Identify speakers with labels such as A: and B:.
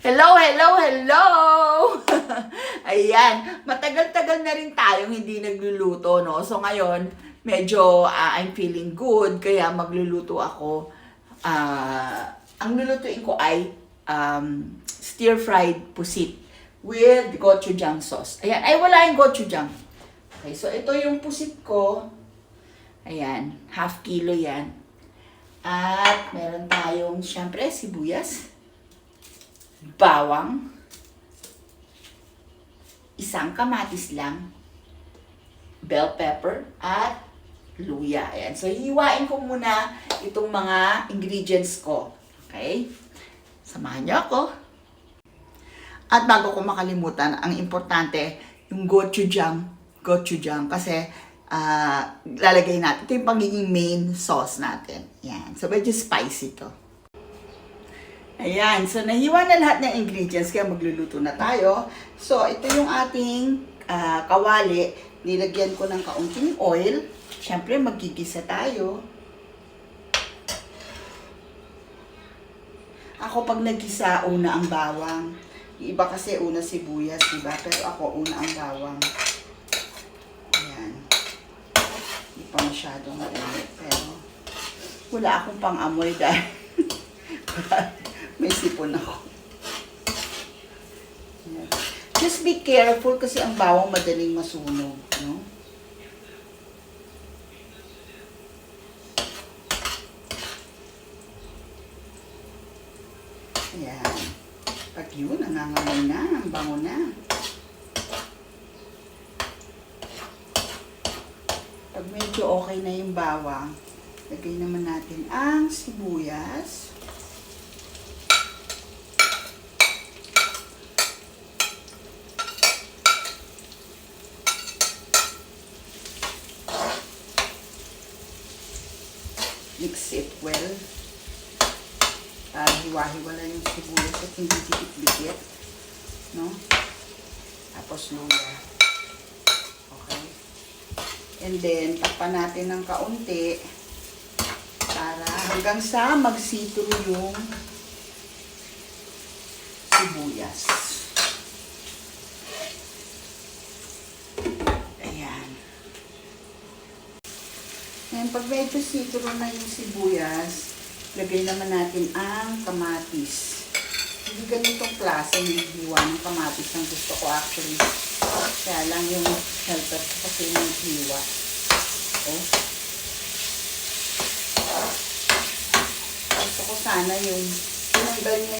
A: Hello, hello, hello! Ayan, matagal-tagal na rin tayong hindi nagluluto, no? So ngayon, medyo I'm feeling good, kaya magluluto ako. Ang lulutuin ko ay stir-fried pusit with gochujang sauce. Ayan, ay wala yung gochujang. Okay, so ito yung pusit ko. Ayan, half kilo yan. At meron tayong, syempre, sibuyas, bawang, isang kamatis lang, bell pepper, at luya. Ayan. So, hiwain ko muna itong mga ingredients ko. Okay? Samahan niyo ako. At bago ko makalimutan, ang importante, yung gochujang. Kasi, lalagay natin. Ito yung pagiging main sauce natin. Ayan. So, medyo spicy to. Ayan, so nahiwa na lahat ng ingredients, kaya magluluto na tayo. So, ito yung ating kawali. Nilagyan ko ng kaunting oil. Siyempre, magigisa tayo. Ako pag nagisa, una ang bawang. Yung iba kasi una sibuyas, diba? Pero ako, una ang bawang. Ayan. Hindi pa masyadong mainit, pero wala akong pang-amoy dahil may sipon ako. Ayan. Just be careful kasi ang bawang madaling masunog, no? Ayan. Pag yun, nangangamoy na, ang bango na. Pag medyo okay na yung bawang, lagay naman natin ang sibuyas. Mix it well. Hiwa-hiwala yung sibuyas at hindi dikit-dikit. No? Tapos luya. Okay. And then, takpan natin ng kaunti para hanggang sa mag-see-through yung sibuyas. Ngayon, pag medyo see-through na yung sibuyas, lagay naman natin ang kamatis. Hindi ganitong klase ng hiwa ng kamatis ang gusto ko actually. Kaya lang yung helper ko kasi yung hiwa. Okay. Gusto ko sana yung tinanggal niya